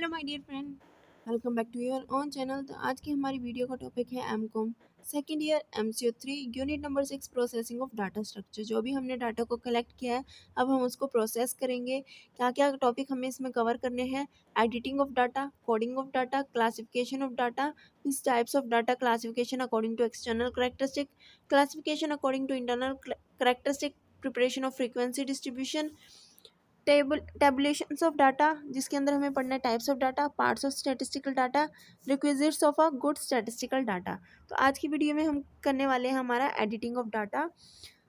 Hello my dear friend, welcome back to your own channel. तो आज की हमारी वीडियो का टॉपिक है M Com second year MCO 3 unit number 6 processing of data structure. जो भी हमने डाटा को कलेक्ट किया है अब हम उसको प्रोसेस करेंगे। क्या क्या टॉपिक हमें इसमें कवर करने हैं? Editing of data, coding of data, classification of data, means types of data, classification according to external characteristic, classification according to internal characteristic, preparation of frequency distribution, tabulations of data जिसके अंदर हमें पढ़ना है types of data, parts of statistical data, requisites of a good statistical data. तो आज की video में हम करने वाले हैं हमारा editing of data.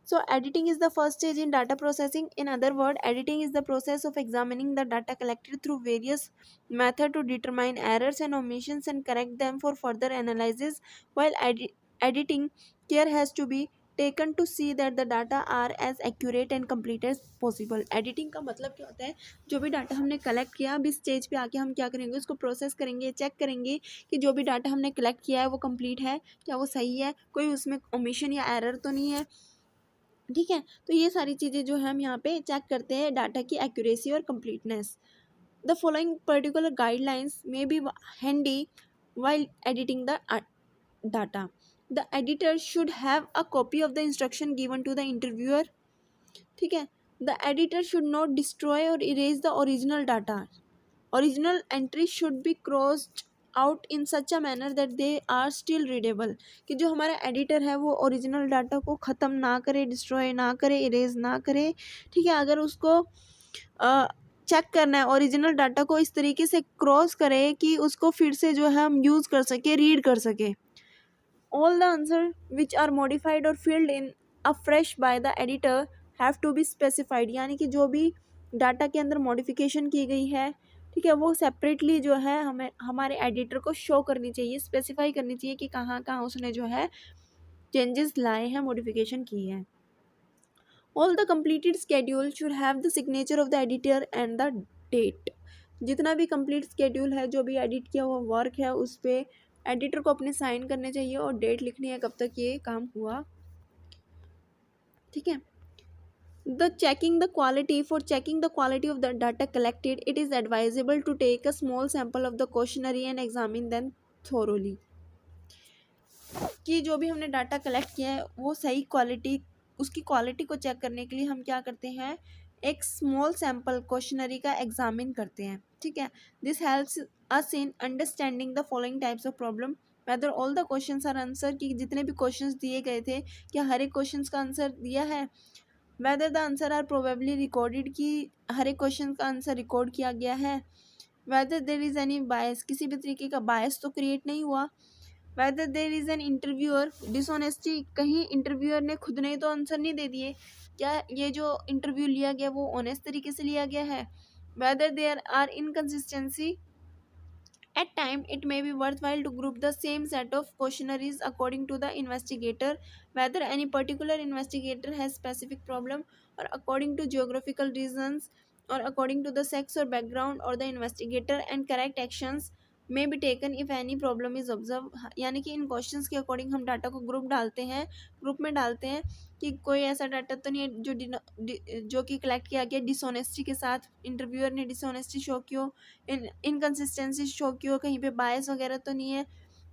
So editing is the first stage in data processing. In other words, editing is the process of examining the data collected through various methods to determine errors and omissions and correct them for further analysis. While editing, care has to be taken to see that the data are as accurate and complete as possible. Editing का मतलब क्या होता है? जो भी data हमने collect किया अब इस स्टेज पे आके हम क्या करेंगे, उसको प्रोसेस करेंगे, चेक करेंगे कि जो भी डाटा हमने कलेक्ट किया है वो कंप्लीट है, क्या वो सही है, कोई उसमें ओमिशन या एरर तो नहीं है। ठीक है, तो ये सारी चीज़ें जो है हम यहाँ पे चेक करते हैं डाटा की एक्यूरेसी और completeness. The following particular guidelines may be handy while editing the data. The editor should have a copy of the instruction given to the interviewer. ठीक है, the editor should not destroy or erase the original data. Original entries should be crossed out in such a manner that they are still readable. कि जो हमारा editor है वो original data को ख़त्म ना करे, डिस्ट्रॉय ना करे, इरेज ना करे। ठीक है, अगर उसको चेक करना है ओरिजिनल डाटा को इस तरीके से क्रॉस करे कि उसको फिर से जो है हम यूज़ कर सके, रीड कर सके। All the answer which are modified or filled in afresh by the editor have to be specified. यानी कि जो भी डाटा के अंदर मॉडिफिकेशन की गई है, ठीक है, वो सेपरेटली जो है हमें हमारे एडिटर को शो करनी चाहिए, स्पेसिफाई करनी चाहिए कि कहाँ कहाँ उसने जो है चेंजेस लाए हैं, मॉडिफिकेशन की है। All the completed schedule should have the signature of the editor and the date. जितना भी कंप्लीट स्केड्यूल है, जो भी एडिट किया हुआ वर्क है, उस पर एडिटर को अपने साइन करने चाहिए और डेट लिखनी है कब तक ये काम हुआ। ठीक है, the checking the quality for checking the quality of the data collected, it is advisable to take a small sample of the questionnaire and examine them thoroughly। कि जो भी हमने डाटा कलेक्ट किया है वो सही क्वालिटी, उसकी क्वालिटी को चेक करने के लिए हम क्या करते हैं, एक स्मॉल सैम्पल क्वेश्चनरी का एग्जामिन करते हैं। ठीक है, this helps us in understanding the following types of problem whether all the questions are answer. कि जितने भी क्वेश्चंस दिए गए थे क्या हर एक क्वेश्चंस का आंसर दिया है, whether the answer are probably recorded, कि हर एक क्वेश्चन का आंसर रिकॉर्ड किया गया है, वेदर देर इज़ एनी बायस, किसी भी तरीके का बायस तो क्रिएट नहीं हुआ, whether there is an interviewer dishonesty, कहीं इंटरव्यूअर ने खुद ने तो आंसर नहीं दे दिए, क्या ये जो इंटरव्यू लिया गया वो ऑनेस्ट तरीके से लिया गया है, whether there are inconsistency. At time, it may be worthwhile to group the same set of questionnaires according to the investigator, whether any particular investigator has specific problem, or according to geographical reasons, or according to the sex or background or the investigator, and correct actions may be taken if any problem is observed। यानी कि इन questions के according हम data को group डालते हैं, group में डालते हैं कि कोई ऐसा डाटा तो नहीं है जो कि कलेक्ट किया गया डिसऑनेस्टी के साथ, इंटरव्यूअर ने डिसऑनेस्टी शो क्यों, इनकन्सिस्टेंसी शो की हो, कहीं पे बायस वगैरह तो नहीं है।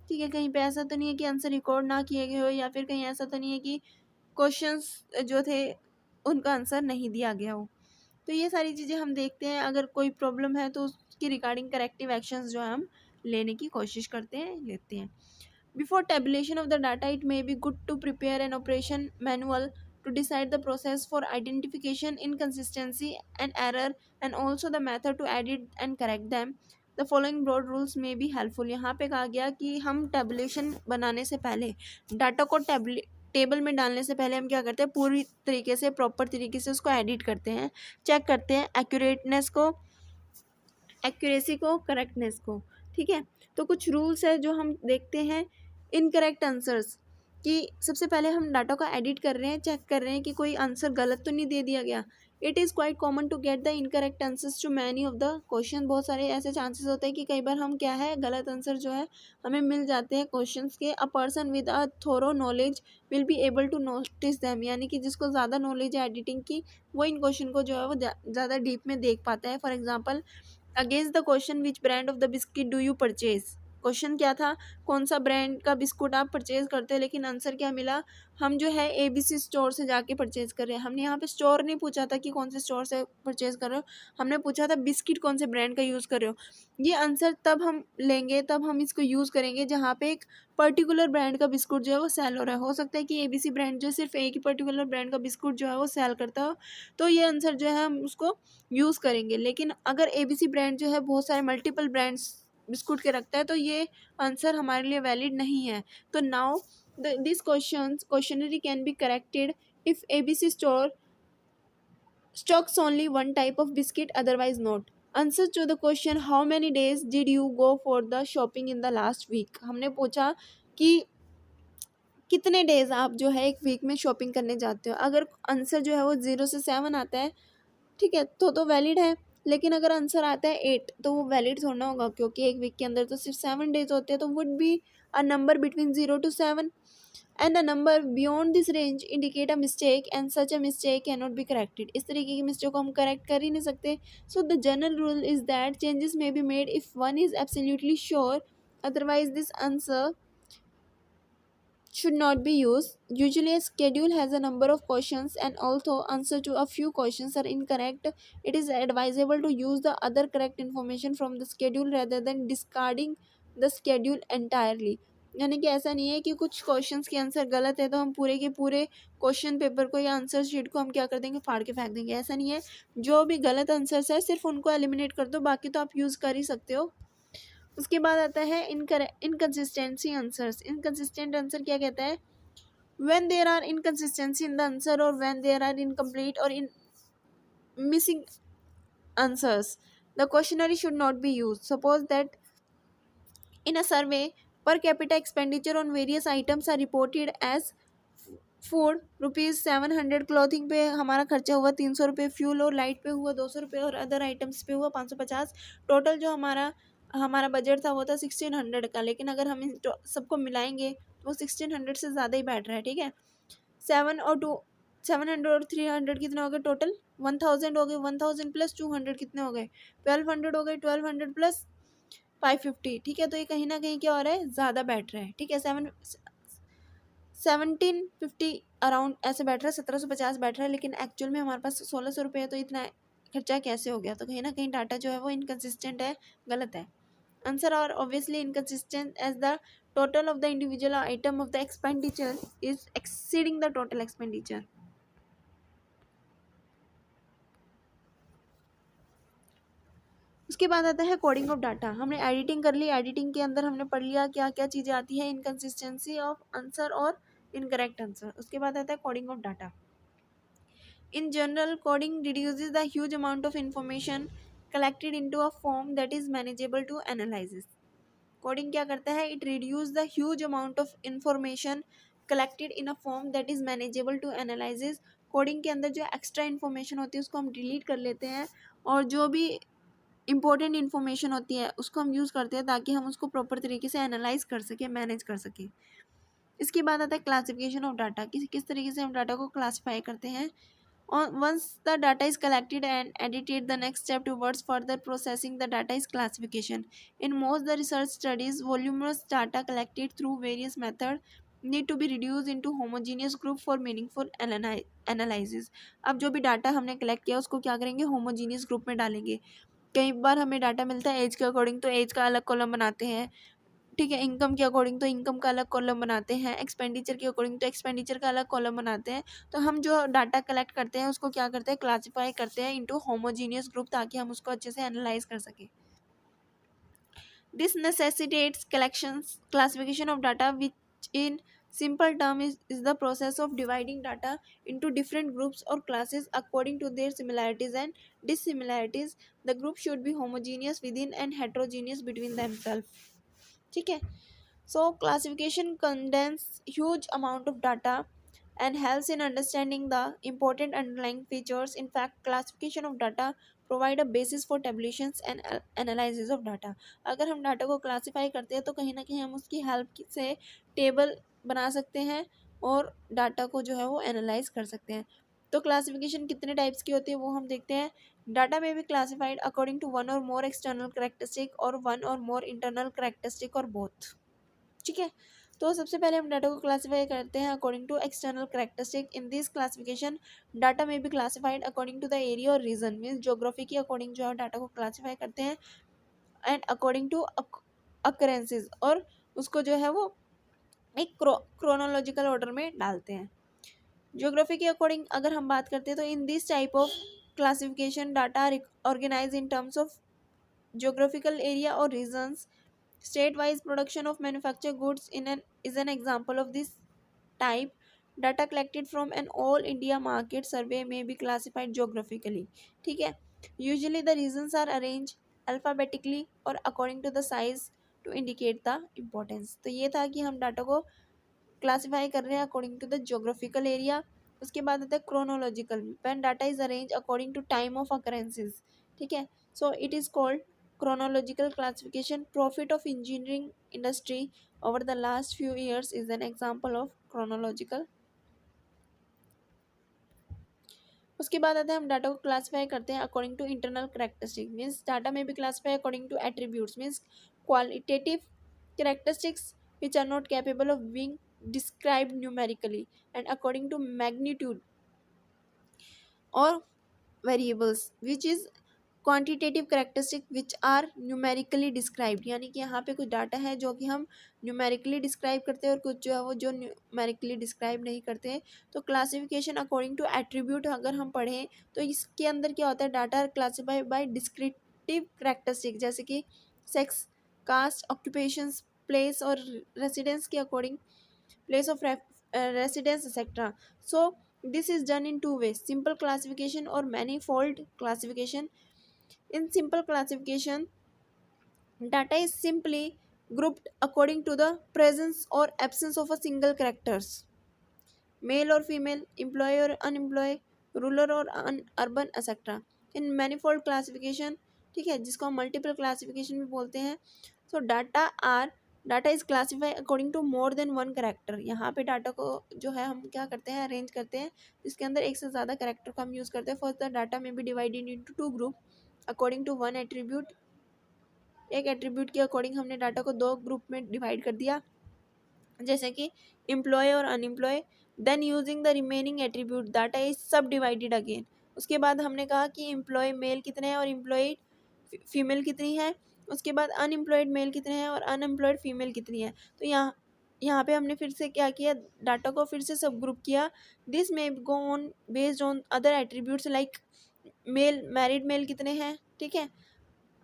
ठीक है, कहीं पे ऐसा तो नहीं है कि आंसर रिकॉर्ड ना किए गए हो, या फिर कहीं ऐसा तो नहीं है कि क्वेश्चंस जो थे उनका आंसर नहीं दिया गया हो। तो ये सारी चीज़ें हम देखते हैं, अगर कोई प्रॉब्लम है तो उसकी रिगार्डिंग करेक्टिव एक्शंस जो है हम लेने की कोशिश करते हैं, लेते हैं। Before tabulation of the data, it may be good to prepare an operation manual to decide the process for identification, inconsistency, and error, and also the method to edit and correct them. The following broad rules may be helpful। यहाँ पे कहा गया कि हम tabulation बनाने से पहले, data को टेबल में डालने से पहले हम क्या करते हैं, पूरी तरीके से प्रॉपर तरीके से उसको एडिट करते हैं, चेक करते हैं एक्यूरेटनेस को, एक्यूरेसी को, करेक्टनेस को। ठीक है, तो कुछ रूल्स है जो हम देखते हैं। इनकरेक्ट आंसर्स, कि सबसे पहले हम डाटा को एडिट कर रहे हैं, चेक कर रहे हैं कि कोई आंसर गलत तो नहीं दे दिया गया। It is quite common to get the incorrect answers to many of the question. बहुत सारे ऐसे चांसेस होते हैं कि कई बार हम क्या है, गलत आंसर जो है हमें मिल जाते हैं क्वेश्चंस के। A person with a thorough knowledge will be able to notice them. यानी कि जिसको ज़्यादा नॉलेज है एडिटिंग की, वो इन क्वेश्चन को जो है वो ज़्यादा डीप में देख पाता है। For example, against the question which brand of the biscuit do you purchase. Question क्या था, कौन सा ब्रांड का बिस्कुट आप परचेज करते हैं, लेकिन आंसर क्या मिला, हम जो है ABC स्टोर से जाके परचेज कर रहे हैं। हमने यहाँ पे स्टोर नहीं पूछा था कि कौन से स्टोर से परचेज कर रहे हो, हमने पूछा था बिस्किट कौन से ब्रांड का यूज़ कर रहे हो। ये आंसर तब हम लेंगे, तब हम इसको यूज़ करेंगे जहाँ पे एक पर्टिकुलर ब्रांड का बिस्कुट जो है वो सेल हो रहा है। हो सकता है कि ABC ब्रांड जो सिर्फ एक ही पर्टिकुलर ब्रांड का बिस्कुट जो है वो सेल करता हो, तो ये आंसर जो है हम उसको यूज़ करेंगे। लेकिन अगर ABC ब्रांड जो है बहुत सारे मल्टीपल ब्रांड्स बिस्कुट के रखता है, तो ये आंसर हमारे लिए वैलिड नहीं है। तो now this questionnaire can be corrected if ABC store stocks only one type of biscuit, otherwise not. Answer to the question how many days did you go for the shopping in the last week। हमने पूछा कि कितने days आप जो है एक week में shopping करने जाते हो। अगर आंसर जो है वो 0 से 7 आता है, ठीक है, तो वैलिड है। लेकिन अगर आंसर आता है 8, तो वो वैलिड थोड़ा होगा, क्योंकि एक वीक के अंदर तो सिर्फ 7 डेज होते हैं। तो would be a number between 0 to 7 and a number beyond this range indicate a mistake and such a mistake cannot be corrected। इस तरीके की मिस्टेक को हम करेक्ट कर ही नहीं सकते। So the general rule is that changes may be made if one is absolutely sure, otherwise this answer should not be used। Usually a schedule has a number of questions and although answer to a few questions are incorrect, it is advisable to use the other correct information from the schedule rather than discarding the schedule entirely। यानी कि ऐसा नहीं है कि कुछ questions के answer गलत है तो हम पूरे के पूरे क्वेश्चन पेपर को या आंसर शीट को हम क्या कर देंगे, फाड़ के फेंक देंगे। ऐसा नहीं है, जो भी गलत आंसर्स है सिर्फ उनको एलिमिनेट कर दो, बाकी तो आप यूज़ कर ही सकते हो। उसके बाद आता है इनकन्सिस्टेंसी आंसर्स। इनकन्सिस्टेंट आंसर क्या कहता है, when there are inconsistency in the answer or when there are incomplete or in missing answers, the questionnaire should not be used। Suppose that in a survey per capita expenditure on various items are reported as food ₹700, clothing पे हमारा खर्चा हुआ ₹300, fuel और light पे हुआ ₹200 और other items पे हुआ 550। टोटल जो हमारा बजट था वो था 1600 का। लेकिन अगर हम इन सबको मिलाएंगे तो वो 1600 से ज़्यादा ही बैठ रहा है, ठीक है। 700 और 300 कितने हो गए टोटल, 1000 हो गए। 1000 प्लस 200 कितने हो गए, 1200 हो गए। 1200 प्लस 550, ठीक है। तो ये कहीं ना कहीं क्या हो रहा है, ज़्यादा बैठ रहा है, ठीक है। 1750 अराउंड ऐसे बैठ रहा है, 1750 बैठ रहा है, लेकिन एक्चुअल में हमारे पास 1600 है। तो इतना खर्चा कैसे हो गया, तो कहीं ना कहीं डाटा जो है वो इनकन्सिस्टेंट है, गलत है। Answer are obviously inconsistent as the total of the individual item of the expenditure is exceeding the total expenditure. उसके बाद आता है कोडिंग ऑफ डाटा। हमने एडिटिंग कर ली, एडिटिंग के अंदर हमने पढ़ लिया क्या क्या चीज़ें आती है, इनकन्सिस्टेंसी ऑफ आंसर और इनकरेक्ट आंसर। उसके बाद आता है coding of data. In general, coding reduces the huge amount of information collected into a form that is manageable to analysis। Coding क्या करता है, it reduce the huge amount of information collected in a form that is manageable to analysis. Coding के अंदर जो extra information होती है उसको हम डिलीट कर लेते हैं, और जो भी इंपॉर्टेंट इन्फॉर्मेशन होती है उसको हम यूज़ करते हैं ताकि हम उसको प्रॉपर तरीके से एनालाइज कर सकें, मैनेज कर सकें। इसके बाद आता है क्लासिफिकेशन ऑफ डाटा। किस तरीके से हम डाटा को क्लासीफाई करते हैं। Once the data is collected and edited, the next step towards further processing the data is classification। In most the research studies, voluminous data collected through various methods need to be reduced into homogeneous group for meaningful analysis। अब जो भी data हमने collect किया उसको क्या करेंगे, homogeneous group में डालेंगे। कई बार हमें डाटा मिलता है एज के अकॉर्डिंग, तो एज का अलग कॉलम बनाते हैं, ठीक है। इनकम के अकॉर्डिंग तो इनकम का अलग कॉलम बनाते हैं, एक्सपेंडिचर के अकॉर्डिंग तो एक्सपेंडिचर का अलग कॉलम बनाते हैं। तो हम जो डाटा कलेक्ट करते हैं उसको क्या करते हैं, क्लासीफाई करते हैं इनटू होमोजीनियस ग्रुप, ताकि हम उसको अच्छे से एनालाइज कर सकें। This necessitates classification of data which in simple term is the process of dividing data into different groups or classes according to their similarities and dissimilarities। The group should be homogeneous within and heterogeneous between themselves, ठीक है। So classification condenses huge amount of data and helps in understanding the important underlying features। In fact, classification of data provide a basis for tabulations and analysis of data। अगर हम data को classify करते हैं तो कहीं ना कहीं हम उसकी हेल्प से टेबल बना सकते हैं और डाटा को जो है वो एनालाइज कर सकते हैं। तो क्लासिफिकेशन कितने टाइप्स की होती है वो हम देखते हैं। डाटा में be classified according to one or more external characteristic or one or more internal characteristic or both. ठीक है, तो सबसे पहले हम डाटा को क्लासिफाई करते हैं according to external characteristic. In this classification data में be classified according to the area or region, means geography के अकॉर्डिंग जो है डाटा को क्लासिफाई करते हैं एंड अकॉर्डिंग टू अकरेंसेस, और उसको जो है वो एक क्रोनोलॉजिकल ऑर्डर में डालते हैं। ज्योग्राफी के अकॉर्डिंग अगर हम बात करते हैं तो in this type of classification data organise in terms of geographical area or regions. State-wise production of manufactured goods is an example of this type. Data collected from an all India market survey may be classified geographically. ठीक है, usually the regions are arranged alphabetically or according to the size to indicate the importance. तो ये था कि हम data को classify कर रहे हैं according to the geographical area. उसके बाद आता है chronological, when data is arrange according to time of occurrences. ठीक है, so it is called chronological classification. Profit of engineering industry over the last few years is an example of chronological. उसके बाद आते हैं हम डाटा को classify करते हैं according to internal characteristic, means data may be classify according to attributes, means qualitative characteristics which are not capable of being described numerically, and according to magnitude or variables which is quantitative characteristic which are numerically described. यानी कि यहाँ पे कुछ data है जो कि हम numerically describe करते हैं और कुछ जो है वो जो न्यूमेरिकली डिस्क्राइब नहीं करते हैं। तो क्लासिफिकेशन अकॉर्डिंग टू एट्रीब्यूट अगर हम पढ़ें तो इसके अंदर क्या होता है, data classified by descriptive characteristic, जैसे कि सेक्स, कास्ट, ऑक्यूपेशंस, प्लेस और रेसिडेंस के according, place of residence etcetera. So this is done in two ways, simple classification और manifold classification. In simple classification, data is simply grouped according to the presence or absence of a single characters, male or female, employee or unemployed, rural or urban etc. In manifold classification, ठीक है, जिसको हम multiple classification भी बोलते हैं, so data is classify according to more than one character. यहाँ पे data को जो है हम क्या करते हैं, अरेंज करते हैं, इसके अंदर एक से ज़्यादा करेक्टर को हम यूज़ करते हैं. फर्स्ट द डाटा में be divided into two group according to one attribute. एक एट्रीब्यूट के अकॉर्डिंग हमने डाटा को दो ग्रुप में डिवाइड कर दिया, जैसे कि एम्प्लॉय और unemploy. Then using the remaining attribute data is subdivided again. उसके बाद हमने कहा कि एम्प्लॉय मेल कितने हैं और एम्प्लॉयड फीमेल कितनी है. उसके बाद अनएम्प्लॉयड मेल कितने हैं और अनएम्प्लॉयड फीमेल कितनी है. तो यहाँ पे हमने फिर से क्या किया, डाटा को फिर से सब ग्रुप किया. This may go on based on other attributes like male, married male कितने हैं, ठीक है,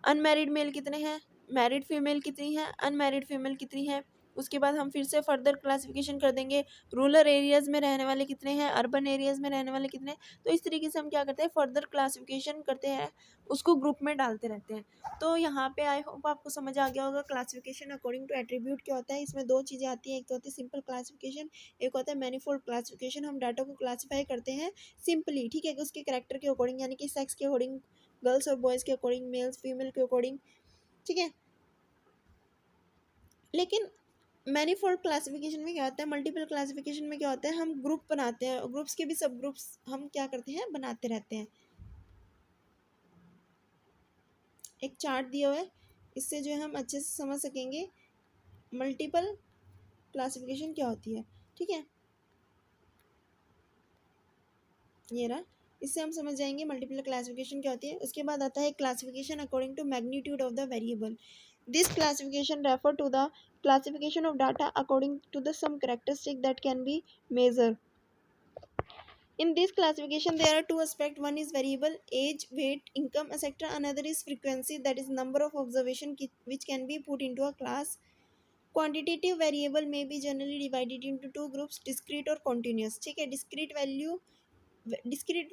अनमैरिड मेल कितने हैं, मैरिड फीमेल कितनी है, अनमैरिड फीमेल कितनी है. उसके बाद हम फिर से फर्दर क्लासिफिकेशन कर देंगे, रूरल एरियाज़ में रहने वाले कितने हैं, अर्बन एरियाज़ में रहने वाले कितने हैं. तो इस तरीके से हम क्या करते हैं, फर्दर क्लासिफिकेशन करते हैं, उसको ग्रुप में डालते रहते हैं. तो यहाँ पे आई होप आपको समझ आ गया होगा क्लासिफिकेशन अकॉर्डिंग टू एट्रीब्यूट क्या होता है. इसमें दो चीज़ें आती हैं, एक तो होती है सिंपल क्लासिफिकेशन, एक होता है मैनीफोल्ड क्लासिफिकेशन. हम डाटा को क्लासीफाई करते हैं सिंपली, ठीक है, उसके कैरेक्टर के अकॉर्डिंग, यानी कि सेक्स के अकॉर्डिंग, गर्ल्स और बॉयज़ के अकॉर्डिंग, मेल्स फीमेल के अकॉर्डिंग, ठीक है. लेकिन मैनीफोल्ड क्लासिफिकेशन में क्या होता है, मल्टीपल क्लासिफिकेशन में क्या होता है, हम ग्रुप बनाते हैं और ग्रुप्स के भी सब ग्रुप्स हम क्या करते हैं, बनाते रहते हैं. एक चार्ट दिया हुआ है, इससे जो है हम अच्छे से समझ सकेंगे मल्टीपल क्लासिफिकेशन क्या होती है, ठीक है. ये रहा, इससे हम समझ जाएंगे मल्टीपल क्लासिफिकेशन क्या होती है. उसके बाद आता है classification according to magnitude of the variable. This classification refer to the classification of data according to the some characteristic that can be measure. In this classification, there are two aspects. One is variable, age, weight, income, etc. Another is frequency, that is number of observation which can be put into a class. Quantitative variable may be generally divided into two groups, discrete or continuous. ठीक है, discrete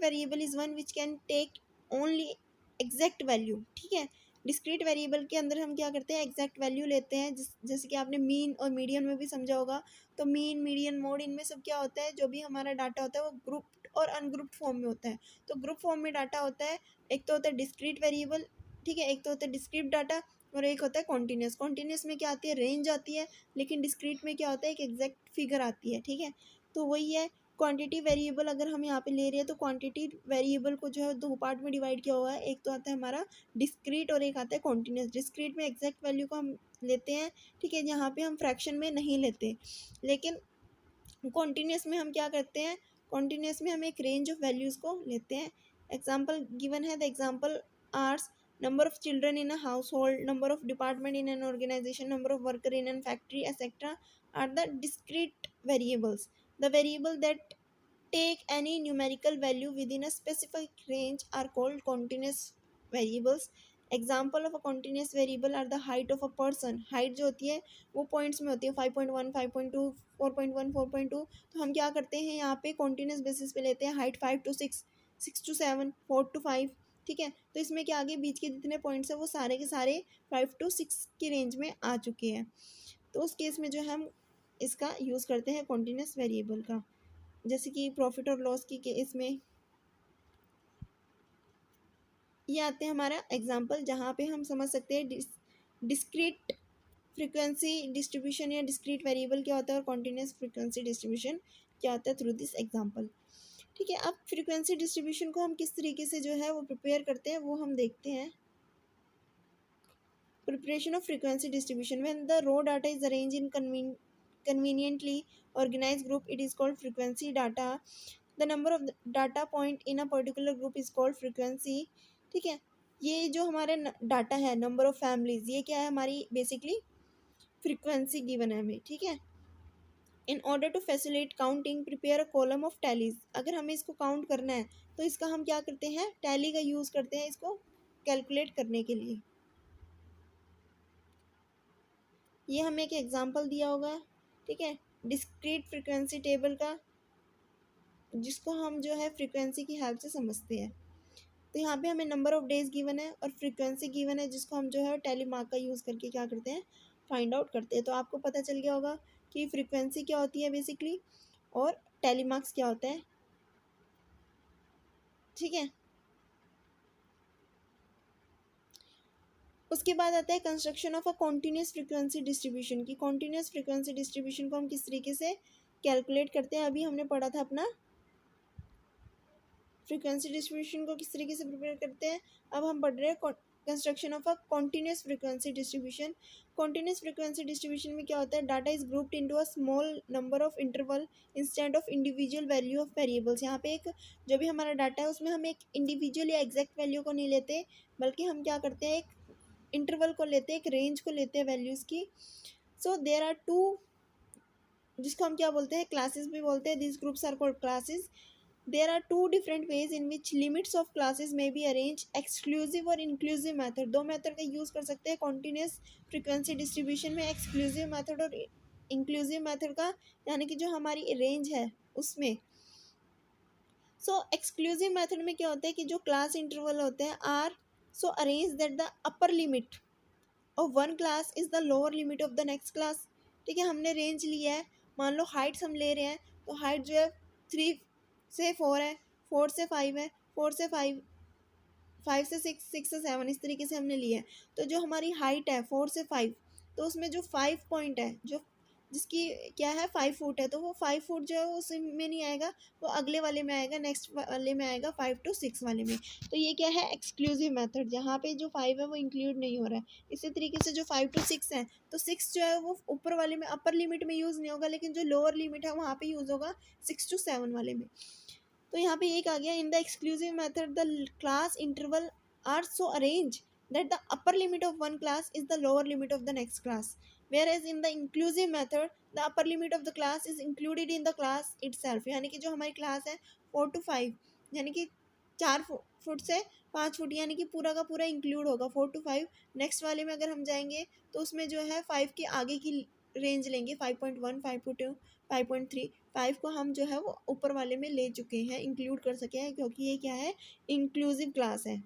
variable is one which can take only exact value. ठीक है, discrete variable के अंदर हम क्या करते हैं, एग्जैक्ट वैल्यू लेते हैं. जैसे कि आपने मीन और मीडियन में भी समझा होगा. तो मीन, मीडियन, मोड, इनमें सब क्या होता है, जो भी हमारा डाटा होता है वो ग्रुप और अनग्रुप्ड फॉर्म में होता है. तो ग्रुप फॉर्म में डाटा होता है, एक तो होता है डिस्क्रीट वेरिएबल, ठीक है, एक तो होता है डिस्क्रीट डाटा, और एक होता है कॉन्टीन्यूस. कॉन्टीन्यूस में क्या आती है, रेंज आती है, लेकिन डिस्क्रीट में क्या होता है, एक एग्जैक्ट फिगर आती है, ठीक है. तो वही है, क्वांटिटी वेरिएबल अगर हम यहाँ पे ले रहे हैं तो क्वांटिटी वेरिएबल को जो है दो पार्ट में डिवाइड किया हुआ है। एक तो आता है हमारा डिस्क्रीट और एक आता है कॉन्टिन्यूस। डिस्क्रीट में एग्जैक्ट वैल्यू को हम लेते हैं, ठीक है, यहाँ पे हम फ्रैक्शन में नहीं लेते। लेकिन कॉन्टिन्यूस में हम क्या करते हैं, कॉन्टिन्यूस में हम एक रेंज ऑफ वैल्यूज़ को लेते हैं। एग्जाम्पल गिवन है, the example are number of children in a household, number of department in an organization, number of worker in a factory, etc. are the discrete variables. The variable that take any numerical value within a specific range are called continuous variables. Example of a continuous variable are the height of a person. height जो होती है वो points में होती है, 5.1, 5.2, 4.1, 4.2। तो हम क्या करते हैं यहाँ पे कॉन्टिन्यूस बेसिस पे लेते हैं हाइट 5 to 6, 6 to 7, 4 to 5, ठीक है। तो इसमें क्या आगे बीच के जितने पॉइंट्स हैं वो सारे के सारे 5 to 6 की रेंज में आ चुके हैं। तो उस केस में जो है हम इसका यूज़ करते हैं कॉन्टिन्यूस वेरिएबल का। जैसे कि प्रॉफिट और लॉस की केस में ये आते हैं हमारा एग्जांपल, जहाँ पे हम समझ सकते हैं डिस्क्रीट फ्रीक्वेंसी डिस्ट्रीब्यूशन या डिस्क्रीट वेरिएबल क्या होता है और कॉन्टिन्यूस फ्रीक्वेंसी डिस्ट्रीब्यूशन क्या होता है थ्रू दिस एग्जांपल, ठीक है। अब फ्रीक्वेंसी डिस्ट्रीब्यूशन को हम किस तरीके से जो है वो प्रिपेयर करते हैं वो हम देखते हैं। Preparation of frequency distribution. When the raw data is arranged in conveniently organized group, it is called frequency data. The number of data point in a particular group is called frequency, ठीक है। ये जो हमारे data है, number of families, ये क्या है हमारी बेसिकली फ्रीक्वेंसी गिवन है हमें, ठीक है। In order to facilitate counting prepare a column of tallies. अगर हमें इसको काउंट करना है तो इसका हम क्या करते हैं, टैली का यूज़ करते हैं इसको कैलकुलेट करने के लिए। ये हमें एक एग्जांपल दिया होगा, ठीक है, डिस्क्रीट फ्रीक्वेंसी टेबल का, जिसको हम जो है फ्रीक्वेंसी की हेल्प से समझते हैं। तो यहाँ पे हमें नंबर ऑफ डेज गिवन है और फ्रीक्वेंसी गिवन है, जिसको हम जो है टेलीमार्क का यूज़ करके क्या करते हैं, फाइंड आउट करते हैं। तो आपको पता चल गया होगा कि फ्रीक्वेंसी क्या होती है बेसिकली और टेलीमार्क्स क्या होता है, ठीक है। उसके बाद आता है construction of a continuous frequency distribution की। कॉन्टिन्यूस फ्रीक्वेंसी डिस्ट्रीब्यूशन को हम किस तरीके से कैलकुलेट करते हैं, अभी हमने पढ़ा था अपना फ्रीक्वेंसी डिस्ट्रीब्यूशन को किस तरीके से प्रिपेयर करते हैं। अब हम पढ़ रहे हैं construction of a continuous frequency distribution. Continuous frequency distribution में क्या होता है, data is grouped into a small number of interval instead of individual value of variables. यहाँ पे एक जो भी हमारा डाटा है उसमें हम एक इंडिविजुअल या एग्जैक्ट वैल्यू को नहीं लेते, बल्कि हम क्या करते हैं एक इंटरवल को लेते हैं, एक रेंज को लेते हैं वैल्यूज़ की। सो देयर आर टू, जिसको हम क्या बोलते हैं, क्लासेस भी बोलते हैं। This groups are called classes. There are two different ways in which limits of classes may be arranged, exclusive और inclusive method। दो मेथड का यूज़ कर सकते हैं continuous frequency distribution में, exclusive method और inclusive method का, यानी कि जो हमारी रेंज है उसमें। सो एक्सक्लूसिव मेथड में क्या होता है कि जो क्लास इंटरवल होते हैं are so arrange that the upper limit of one class is the lower limit of the next class, ठीक है। हमने रेंज लिया है, मान लो हाइट्स हम ले रहे हैं, तो हाइट जो है 3 से 4 है, 4 से 5 है, 4 से 5, 5 से 6, 6 से 7, इस तरीके से हमने लिया है। तो जो हमारी हाइट है 4 से 5, तो उसमें जो 5 पॉइंट है, जो जिसकी क्या है 5 फुट है, तो वो 5 फुट जो है वो उसमें नहीं आएगा, वो अगले वाले में आएगा, नेक्स्ट वाले में आएगा 5 to 6 वाले में। तो ये क्या है एक्सक्लूसिव मेथड, जहाँ पे जो 5 है वो इंक्लूड नहीं हो रहा है। इसी तरीके से जो 5 to 6 है, तो 6 जो है वो ऊपर वाले में अपर लिमिट में यूज़ नहीं होगा, लेकिन जो लोअर लिमिट है वहाँ पे यूज़ होगा 6 to 7 वाले में। तो यहाँ पे एक आ गया, in the exclusive method the class interval are so arrange that the upper limit of one class is the lower limit of the next class, whereas in the inclusive method the upper limit of the class is included in the class itself। यानी कि जो हमारी class है 4 to 5, यानी कि 4 foot से 5 foot, यानी कि पूरा का पूरा इंक्लूड होगा 4 to 5। नेक्स्ट वाले में अगर हम जाएंगे तो उसमें जो है 5 के आगे की रेंज लेंगे, 5.1, 5.2, 5.3। 5 को हम जो है वो ऊपर वाले में ले चुके हैं, इंक्लूड कर सके हैं, क्योंकि ये क्या है इंक्लूसिव क्लास है,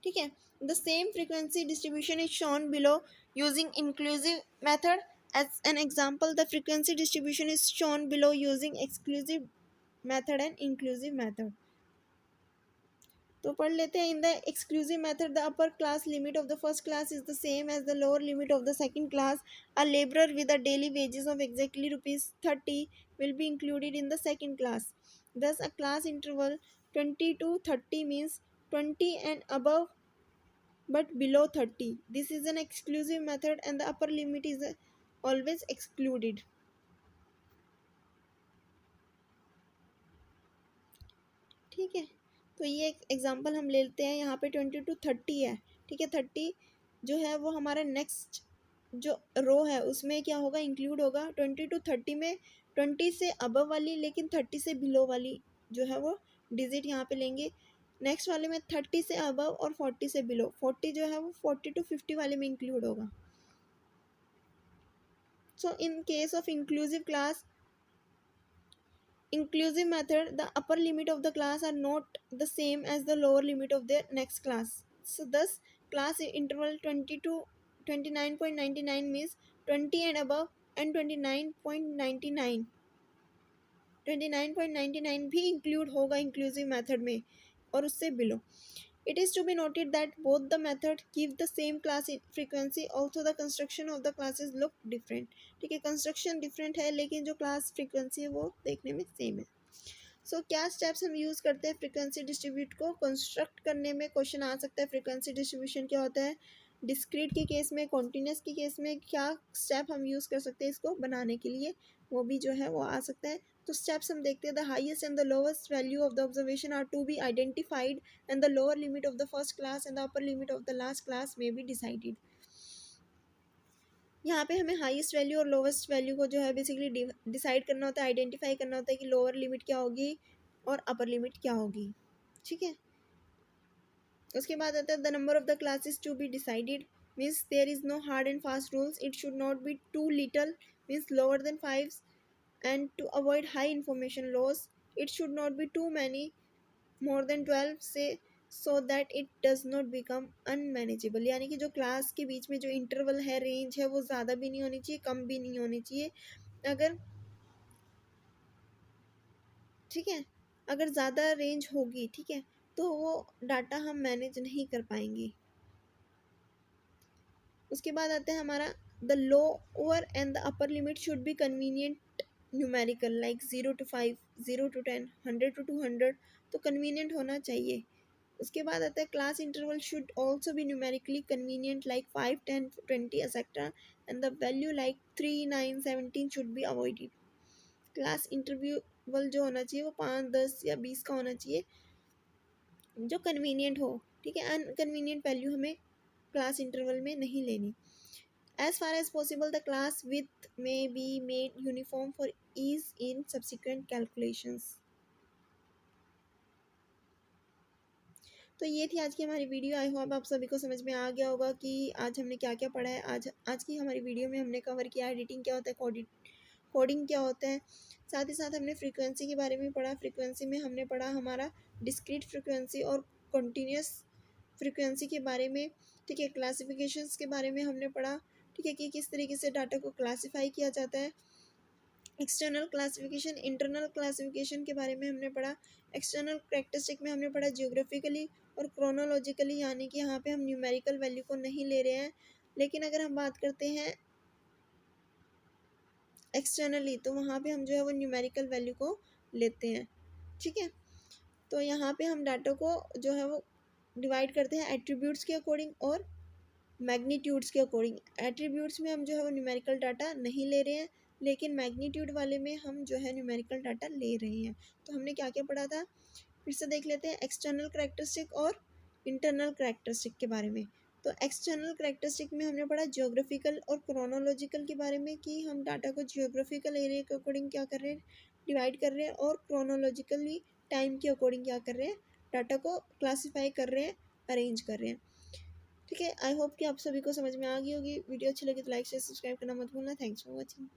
ठीक है। The same frequency distribution is shown below using inclusive method. As an example the frequency distribution is shown below using exclusive method and inclusive method. तो पढ़ लेते हैं। In the exclusive method the upper class limit of the first class is the same as the lower limit of the second class. A labourer with a daily wages of exactly ₹30 will be included in the second class. Thus, a class interval 20 to 30 means 20 and above but below 30. This is an exclusive method and the upper limit is always excluded. ठीक है, तो ये एक example हम ले लेते हैं। यहाँ पे 20 to 30 है, ठीक है। 30 जो है वो हमारा नेक्स्ट जो रो है उसमें क्या होगा, इंक्लूड होगा। 20 to 30 में 20 से अबव वाली लेकिन 30 से बिलो वाली जो है वो डिजिट यहाँ पे लेंगे। नेक्स्ट वाले में 30 से अबव और 40 से बिलो। 40 जो है वो 40 to 50 वाले में इंक्लूड होगा। So in case of inclusive class, inclusive method, the upper limit of the class are not the same as the lower limit of their next class. So thus class interval 20 to 29.99 means 20 and above and 29.99 भी include होगा inclusive method में और उससे below. It is to be noted that both the methods give the same class frequency. Also the construction of the classes look different. ठीक है, construction different है लेकिन जो क्लास फ्रीक्वेंसी है वो देखने में सेम है. सो क्या स्टेप्स हम यूज़ करते हैं फ्रीक्वेंसी डिस्ट्रीब्यूट को कंस्ट्रक्ट करने में? क्वेश्चन आ सकता है फ्रीक्वेंसी डिस्ट्रीब्यूशन क्या होता है, डिस्क्रीट के केस में, कॉन्टीन्यूस के केस में क्या स्टेप हम यूज़ कर सकते हैं इसको बनाने के लिए, वो भी जो है वो आ सकता है. तो स्टेप्स हम देखते हैं. The highest and the lowest value of the observation are to be identified and the lower limit of the first class and the upper limit of the last class may be decided. यहाँ पे हमें highest value और lowest value को जो है basically decide करना होता है, आइडेंटिफाई करना होता है कि लोअर लिमिट क्या होगी और अपर लिमिट क्या होगी. ठीक है, उसके बाद आता है the number of the classes to be decided means there is no hard and fast rules. It should not be too little means lower than 5 and to avoid high information loss it should not be too many more than 12 say so that it does not become unmanageable. यानी कि जो class के बीच में जो interval है, range है, वो ज़्यादा भी नहीं होनी चाहिए, कम भी नहीं होनी चाहिए. अगर ठीक है, अगर ज़्यादा रेंज होगी, ठीक है, तो वो डाटा हम मैनेज नहीं कर पाएंगे. उसके बाद आता है हमारा the lower and the upper limit should be convenient numerical like 0 to 5, 0 to 10, 100 to 200, तो कन्वीनियंट होना चाहिए. उसके बाद आता है class interval should also be numerically convenient like 5, 10, 20 etcetera and the value like 3, 9, 17 should be avoided. Class interval जो होना चाहिए वो 5, 10 या 20 का होना चाहिए जो कन्वीनियंट हो. ठीक है, अनकन्वीनियंट वैल्यू हमें क्लास इंटरवल में नहीं लेनी. As far as possible, the class width may be made uniform for ease in subsequent calculations. तो ये थी आज की हमारी वीडियो. आई होप आप सभी को समझ में आ गया होगा कि आज हमने क्या क्या पढ़ा है. आज की हमारी वीडियो में हमने कवर किया एडिटिंग क्या होता है, कोडिंग क्या होता है. साथ ही साथ हमने फ्रीक्वेंसी के बारे में पढ़ा. फ्रीक्वेंसी में हमने पढ़ा हमारा डिस्क्रीट फ्रीक्वेंसी और कॉन्टीन्यूस फ्रीक्वेंसी के बारे में. ठीक है, क्लासिफिकेशंस के बारे में हमने पढ़ा. ठीक है, कि किस तरीके से डाटा को क्लासीफाई किया जाता है. एक्सटर्नल क्लासिफिकेशन, इंटरनल क्लासिफिकेशन के बारे में हमने पढ़ा. एक्सटर्नल कैरेक्टरिस्टिक में हमने पढ़ा जियोग्राफिकली और क्रोनोलॉजिकली, यानी कि यहाँ पे हम न्यूमेरिकल वैल्यू को नहीं ले रहे हैं. लेकिन अगर हम बात करते हैं एक्सटर्नली तो वहाँ पे हम जो है वो न्यूमेरिकल वैल्यू को लेते हैं. ठीक है, तो यहाँ पे हम डाटा को जो है वो डिवाइड करते हैं एट्रीब्यूट्स के अकॉर्डिंग और मैग्नीट्यूड्स के अकॉर्डिंग. एट्रीब्यूट्स में हम जो है वो न्यूमेरिकल डाटा नहीं ले रहे हैं लेकिन मैग्नीट्यूड वाले में हम जो है न्यूमेरिकल डाटा ले रहे हैं. तो हमने क्या क्या पढ़ा था फिर से देख लेते हैं. एक्सटर्नल करैक्टरिस्टिक और इंटरनल करैक्टरिस्टिक के बारे में. तो एक्सटर्नल करैक्टरिस्टिक में हमने पढ़ा जियोग्राफिकल और क्रोनोलॉजिकल के बारे में कि हम डाटा को जियोग्राफिकल एरिया के अकॉर्डिंग क्या कर रहे हैं, डिवाइड कर रहे हैं, और क्रोनोलॉजिकली टाइम के अकॉर्डिंग क्या कर रहे हैं, डाटा को क्लासीफाई कर रहे हैं, अरेंज कर रहे हैं. ठीक है, आई होप कि आप सभी को समझ में आ गई होगी. वीडियो अच्छी लगी तो लाइक शेयर सब्सक्राइब करना मत भूलना. Thanks for watching.